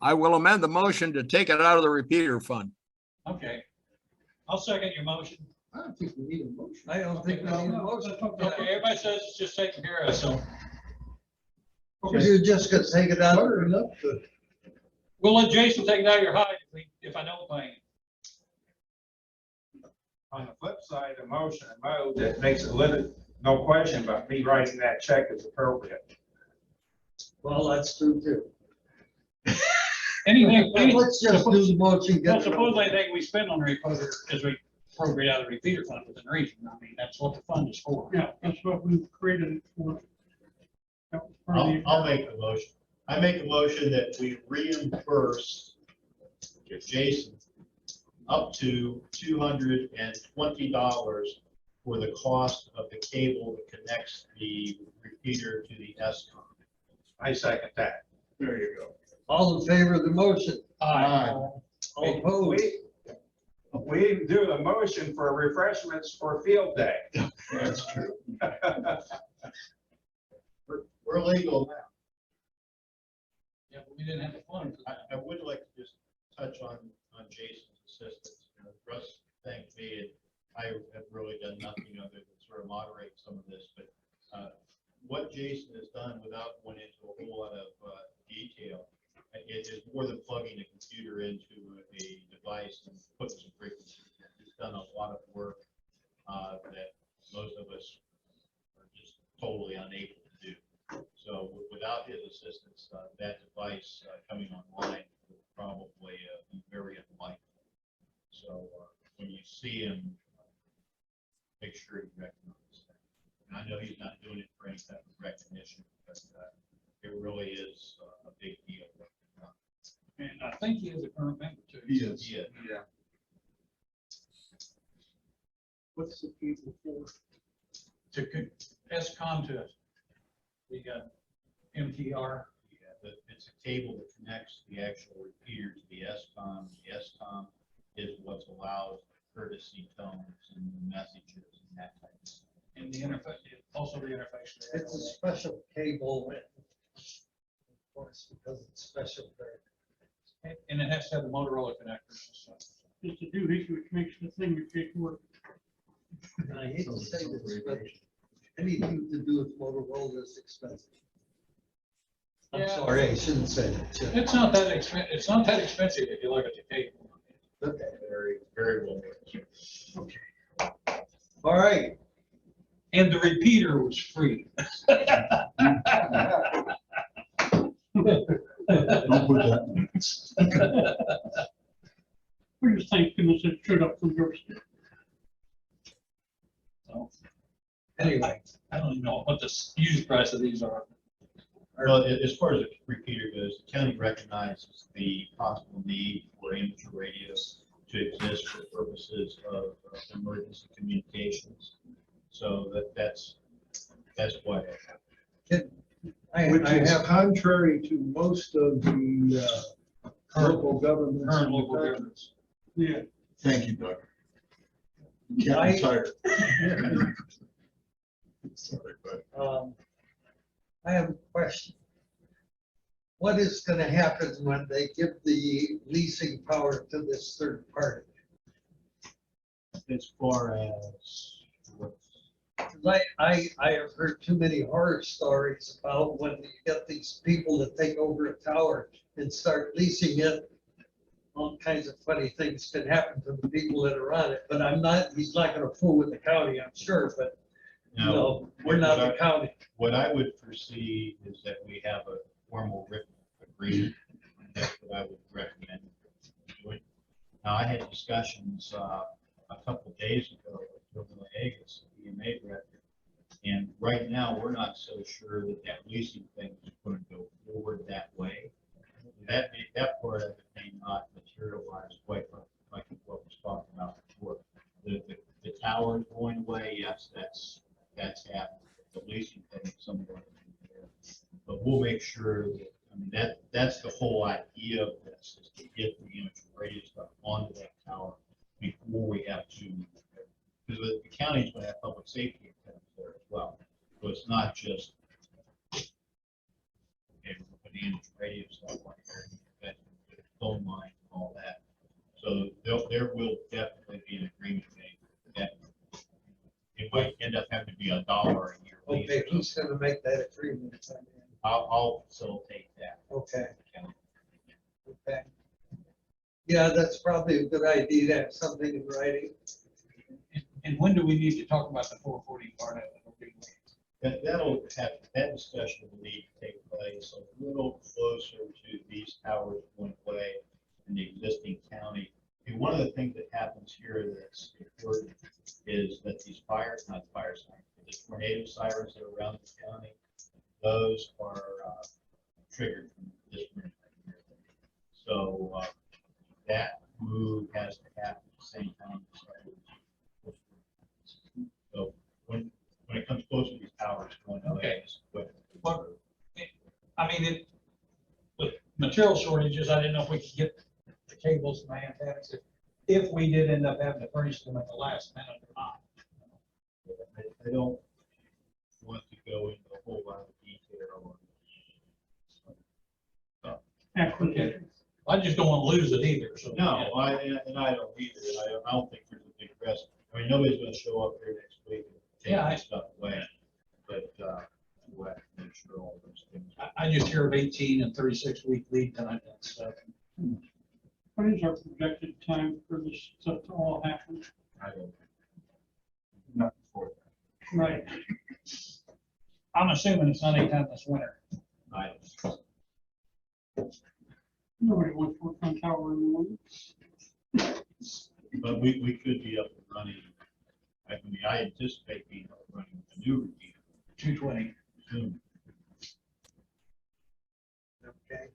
I will amend the motion to take it out of the repeater fund. Okay. I'll second your motion. I don't think we need a motion. I don't think we need a motion. Okay, everybody says it's just taken care of, so You're just gonna take it out. Butter enough to. we'll let Jason take it out of your hide if I don't pay him. On the flip side, a motion and mode that makes it limit, no question, but me writing that check is appropriate. Well, that's true too. Anything, Let's just do the motion. well, get it suppose over. anything we spend on the repeater is we appropriate out of the repeater fund within reason. I mean, that's what the fund is for. Yeah, that's what we've created it for. That was part of the- I'll make the motion. I make a motion that we reimburse Jason up to $220 for the cost of the cable that connects the repeater to the ESCOM. I second that. There you go. All in favor of the motion? Aye. All opposed? We didn't do the motion for refreshments for field day. That's true. We're legal now. Yeah, but we didn't have the fund for that. I would like to just touch on Jason's assistance. You know, Russ thanked me, and I have really done nothing other than sort of moderate some of this, but what Jason has done without going into a whole lot of detail, it is more than plugging a computer into a device and putting some frequencies in. He's done a lot of work that most of us are just totally unable to do. So without his assistance, that device coming online will probably be very unlikely. So when you see him, make sure you recognize that. And I know he's not doing it for any type of recognition, but it really is a big deal. And I think he is a current member too. He is. Yeah. What's the cable for? To ESCOM to the MTR. Yeah, but it's a cable that connects the actual repeater to the ESCOM. The ESCOM is what's allowed courtesy tones and messages and that type of stuff. And the interface, also the interface. to the It's a special cable. Of course, because it's special. And it has to have the Motorola connectors and stuff. It's a doohickey which makes the thing you take work. And I hate to say this, but anything to do with Motorola is expensive. I'm Yeah. sorry, I shouldn't say that. Chip. It's not that expensive if you look at the cable. Very, very well. All right, And the repeater was free. Don't put that in minutes. We just thank goodness it showed up from yours. So, anyway, I don't even know what the used price of these are. Well, as far as the repeater goes, the county recognizes the possible need for amateur radios to exist for purposes of emergency communications. So that's why. Which I is have, contrary to most of the local governments. Current local governments. Yeah. Thank you, Doug. You I- can't retire. Sorry, but I have a question. What is gonna happen when they give the leasing power to this third party? as far as, I have heard too many horror stories about when you get these people that take over a tower and start leasing it. All kinds of funny things can happen to the people that are on it, but he's not gonna fool with the county, I'm sure, but, you no, know, we're not the county. what I would foresee is that we have a formal written agreement. That's what I would recommend doing. Now, I had discussions, a couple days ago with Bill Haggis, the EMA director. And right now, we're not so sure that that leasing thing is going to go forward that way. That part of it may not materialize quite like what was talked about before. The tower is going away, yes, that's happened. The leasing thing is somewhere in there. But we'll make sure that, I mean, that's the whole idea of this, is to get the image radio stuff onto that tower before we have to, because the county's going to have public safety attendants there as well. So it's not just the image radio stuff on here, that phone line and all that. So there will definitely be an agreement made that it might end up having to be $1 a year. lease Okay, or who's something. gonna make that agreement? I'll facilitate that. Okay, okay. Yeah, that's probably a good idea to have something in writing. And when do we need to talk about the 440 part of it? That'll have, that discussion will need to take place a little closer to these towers going away in the existing county. And one of the things that happens here that's important is that these fires, not fire sirens, but the tornado sirens that are around the county, those are triggered from this room right here. So that move has to happen at the same time. So when it comes closer to these towers going away. Okay. it's quick. Well, I mean, with material shortages, I didn't know if we could get the cables and the antennas, if we did end up having to furnish them at the last minute or not. I don't want to go into a whole lot of detail on. Okay. I just don't want to lose it either, so. No, I don't either. I don't think there's a big risk. I mean, nobody's gonna show up here next week and Yeah, take this stuff away. But, we'll have to make sure all those things. I just hear of 18 and 36 week lead time and stuff. What is our projected time for this stuff to all happen? I don't. Not before that. Right, I'm assuming it's not anytime this winter. I nobody wants to work on tower in the morning. But we could be up and running. I mean, I anticipate being up and running with the new repeater 220. soon. Okay.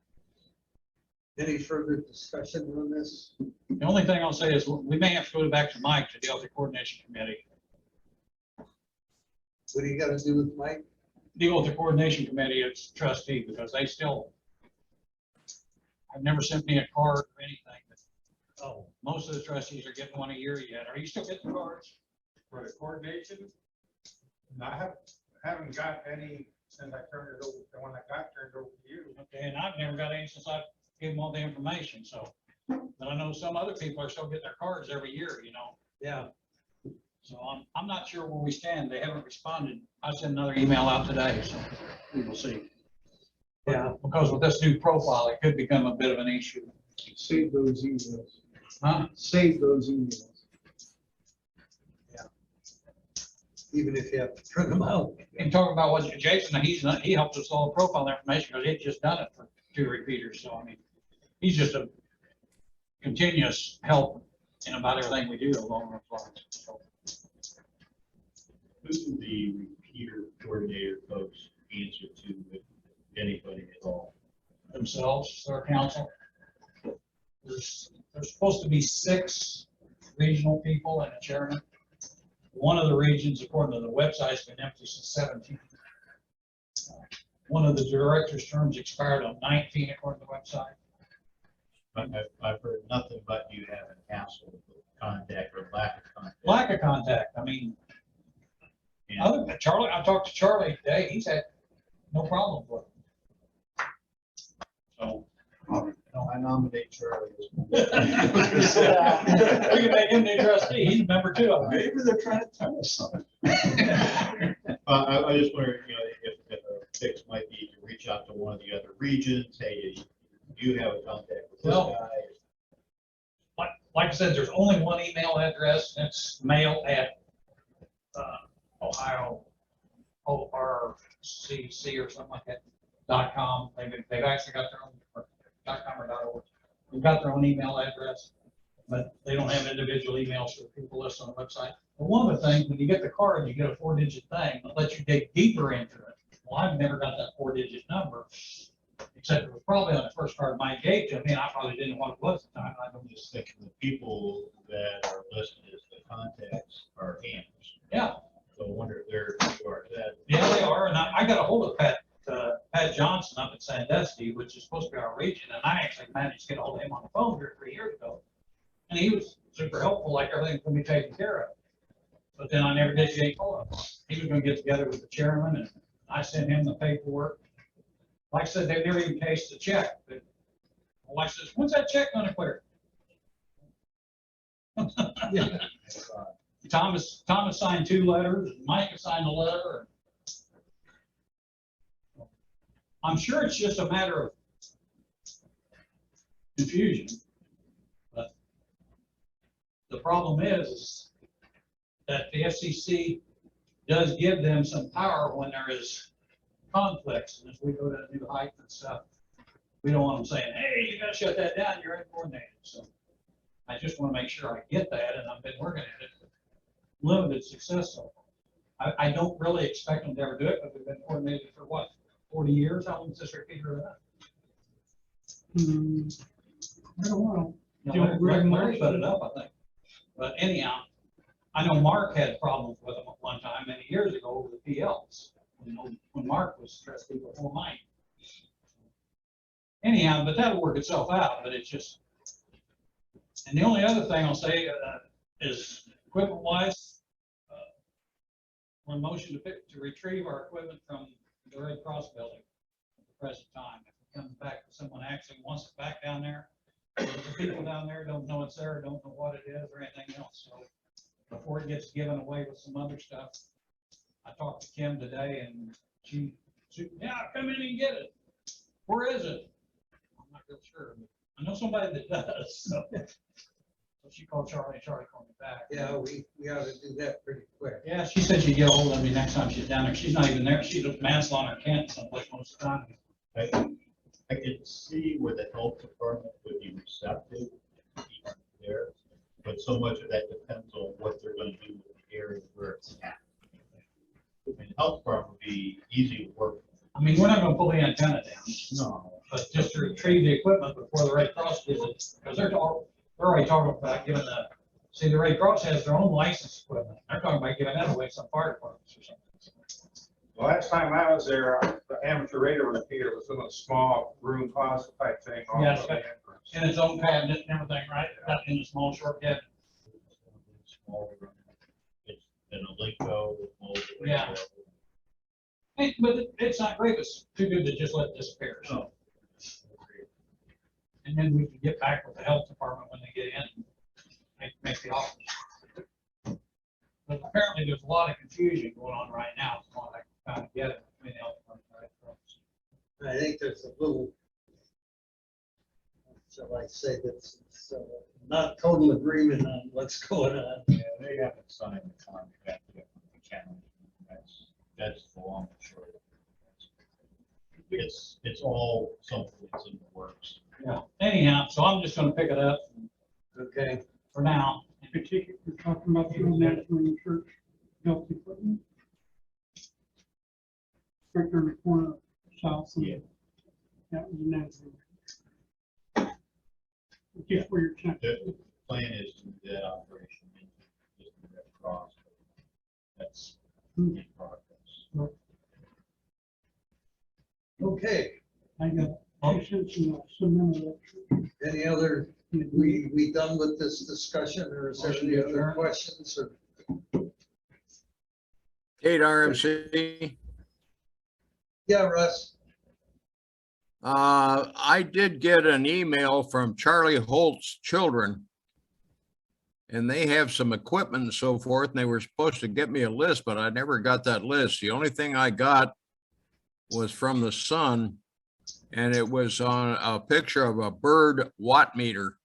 Any further discussion on this? The only thing I'll say is we may have to go back to Mike to deal with the coordination committee. What do you gotta do with Mike? Deal with the coordination committee as trustee, because they still have never sent me a card or anything. Oh, most of the trustees are getting one a year yet. Are you still getting cards For the coordination, I haven't got any since I turned it over, the one that got turned over to you. Okay, and I've never got any since I gave them all the information, so. But I know some other people are still getting their cards every year, you know? Yeah, So I'm not sure where we stand. They haven't responded. I sent another email out today, so we will see. yeah. Because with this new profile, it could become a bit of an issue. Save those emails. Huh? Save those emails. Even if you have to print them out. And talking about what Jason, he helped us all profile information because he'd just done it for 2 repeaters. So I mean, he's just a continuous help in about everything we do along those lines. So, Who do the repeater coordinator folks answer to, if anybody at all? themselves, their council. There's supposed to be 6 regional people and a chairman. One of the regions, according to the website, has been empty since 17. One of the director's terms expired on 19, according to the website. I've heard nothing but you having hassle with contact or lack of contact. Lack of contact, I mean, And other than Charlie, I talked to Charlie today, he's had no problem with it. So, I nominate Charlie. We can make him the trustee, he's a member too. I think. Maybe they're trying to tell us something. I just wonder, if a fix might be to reach out to one of the other regions, hey, do you have a contact with this Well, guy? Like I said, there's only one email address, and it's mail at Ohio, ORCC or something like that, .com. They've actually got their own, or .com or .org. They've got their own email address, but they don't have individual emails for the people listed on the website. But one of the things, when you get the card, you get a 4-digit thing that lets you dig deeper into it. Well, I've never got that 4-digit number, except it was probably on the first card Mike gave to me, and I probably didn't know what it was at the time. I don't I'm just thinking the people that are listed as the contacts are hams. Yeah. So I wonder if they're, that. Yeah, they are, and I got a hold of Pat Johnson up in Sandusky, which is supposed to be our region, and I actually managed to get a hold of him on the phone here 3 years ago. And he was super helpful, like everything can be taken care of. But then I never did get a hold of him. He was gonna get together with the chairman, and I sent him the paperwork. Like I said, they never even cased the check, but my wife says, when's that check gonna clear? Thomas signed 2 letters, Mike signed a letter. I'm sure it's just a matter of confusion. But the problem is that the FCC does give them some power when there is conflicts. And as we go to New Heights and stuff, we don't want them saying, hey, you gotta shut that down, you're uncoordinated. So I just want to make sure I get that, and I've been working at it. Limited success so far. I don't really expect them to ever do it, but we've been coordinated for what, 40 years? How long does this repeater that? I don't know. Larry set it up, I think. But anyhow, I know Mark had problems with them at one time many years ago over the PLs. You know, when Mark was trustee before mine. Anyhow, but that'll work itself out, but it's just. And the only other thing I'll say is equipment wise, we're in motion to retrieve our equipment from the Red Cross building at the present time. If it comes back, someone actually wants it back down there, the people down there don't know it's there, don't know what it is or anything else. So before it gets given away with some other stuff, I talked to Kim today and she yeah, come in and get it. Where is it? I'm not real sure. I know somebody that does. So she called Charlie, Charlie called me back. Yeah, we ought to do that pretty quick. Yeah, she said she'd get ahold of me next time she's down there. She's not even there. She's at Manslaughter or Kent someplace most of the time. I could see where the health department would be receptive there, but so much of that depends on what they're gonna do with the area where it's at. I mean, the health department would be easy to work with. I mean, we're not gonna pull the antenna down, No. but just to retrieve the equipment before the Red Cross gives it, because they're already talking about giving the Red Cross has their own licensed equipment. They're talking about giving that away to some fire departments or something. The last time I was there, the amateur radar repeater was in a small room closet type thing. off Yes, of the entrance. In its own cabinet and everything, right? Not in a small short cabinet. It's in a Linko with mobile. Yeah. Hey, but it's not great. It's too good to just let it disappear. So. And then we can get back with the health department when they get in, make the offer. But apparently there's a lot of confusion going on right now, from what I kind of get it between the health department and the Red Cross. I think there's a little, shall I say, that's not total agreement on what's going on. Yeah, they haven't signed the contract yet with the county. That's the long and short of it. It's all something that's in the works. Yeah. Anyhow, so I'm just gonna pick it up Okay, for now. I take it, we're talking about the national church health equipment. Right there in the corner, south. Yeah. That was national. Just for your check. The plan is to do that operation in the Red Cross. That's in progress. okay. I got patients and submitted. Any other, we done with this discussion, or is there any other questions or? Kate RMC, Yeah, Russ, I did get an email from Charlie Holt's children. And they have some equipment and so forth, and they were supposed to get me a list, but I never got that list. The only thing I got was from the son, and it was on a picture of a bird watt meter.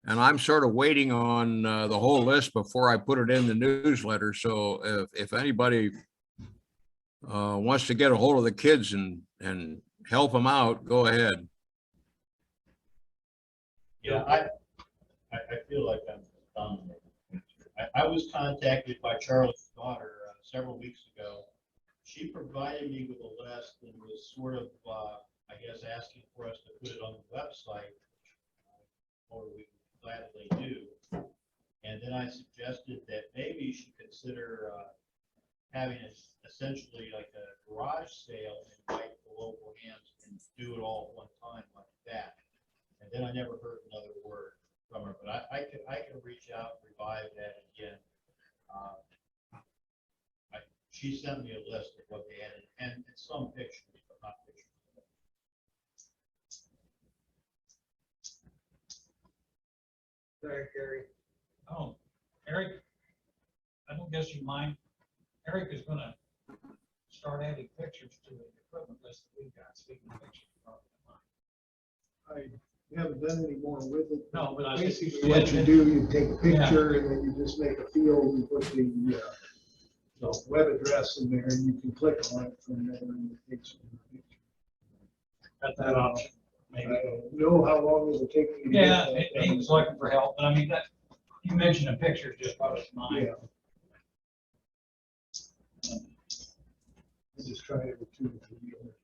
And I'm sort of waiting on the whole list before I put it in the newsletter. So if anybody wants to get a hold of the kids and help them out, go ahead. Yeah, I feel like I'm dominated. I was contacted by Charlie's daughter several weeks ago. She provided me with a list and was sort of, I guess, asking for us to put it on the website, or we gladly do. And then I suggested that maybe you should consider having essentially like a garage sale and invite the local hands and do it all at one time like that. And then I never heard another word from her, but I can reach out, revive that again. She sent me a list of what they had and some pictures, but not pictures. Sorry, Gary. Oh, Eric, I don't guess you mind. Eric is gonna start adding pictures to the equipment list that we've got, speaking of pictures. I haven't done any more with it. No, but I. Basically, what you do, you take a picture and then you just make a field and put the web address in there, and you can click on it from there and it takes you. Got that option, I maybe. don't know how long it will take me to get Yeah, that he done. was looking for help, but I mean, that, you mentioned the pictures just brought it to mind. Yeah. I just try every 2 to 3 years.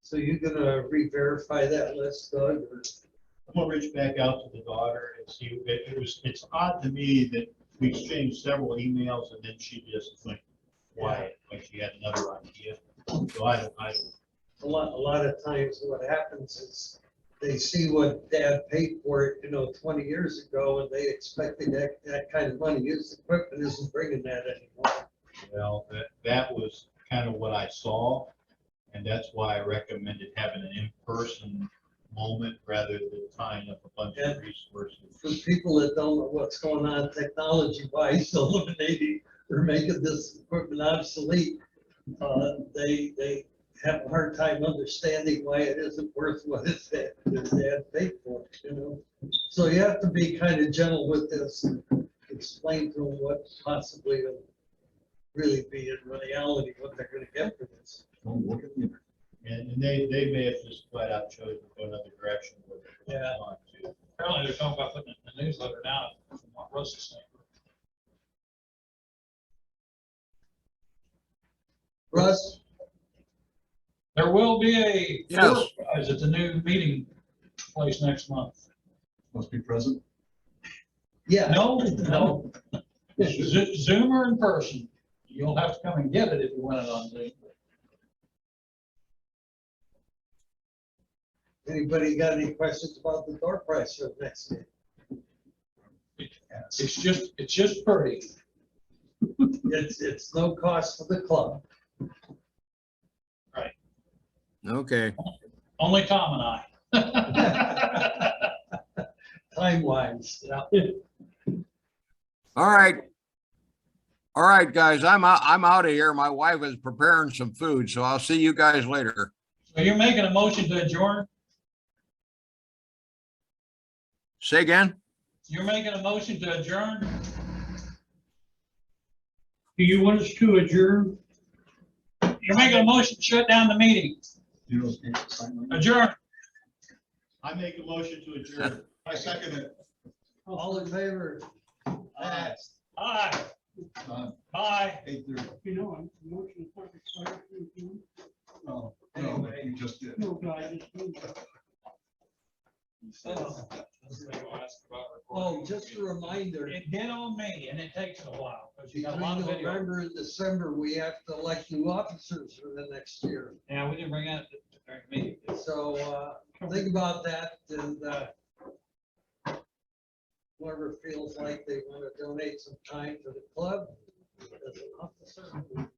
So you're gonna re-verify that list, Doug, or? I'm gonna reach back out to the daughter and see, it's odd to me that we exchanged several emails and then she just went quiet, like she had another idea. So I don't. A lot of times what happens is they see what dad paid for it, 20 years ago, and they expected that kind of money. His equipment isn't bringing that anymore. Well, that was kind of what I saw, and that's why I recommended having an in-person moment rather than tying up a bunch of resources. For people that don't know what's going on technology-wise, eliminating or making this equipment obsolete, they have a hard time understanding why it isn't worth what his dad paid for, So you have to be kind of gentle with this and explain to them what possibly will really be in reality, what they're gonna get for this. Don't look at me. And they may have just flat out chosen to go another direction with it. Yeah. Apparently they're talking about putting it in the newsletter now, from what Russ is saying. Russ? There will be a Yes. tour prize at the new meeting place next month. Must be present. Yeah. No. Zoom or in person. You'll have to come and get it if you want it on Zoom. Anybody got any questions about the door price for next year? It's just pretty. It's no cost for the club. Okay. Only Tom and I. Time wise. Yeah. All right. All right, guys, I'm out of here. My wife is preparing some food, so I'll see you guys later. So you're making a motion to adjourn? Say again? You're making a motion to adjourn? Do you want us to adjourn? You're making a motion to shut down the meeting. You know, sign on. Adjourn. I make a motion to adjourn. I second it. All in favor? Aye. Uh, Bye. 8:30. You know, I'm motion for expired. No, no, you just did. No, but I just moved. Oh, just a reminder, It did on me, and it takes a while, because you got a between lot of video. November and December, we have to elect new officers for the next year. Yeah, we didn't bring that during the meeting. So, think about that, and, whoever feels like they want to donate some time to the club as an officer,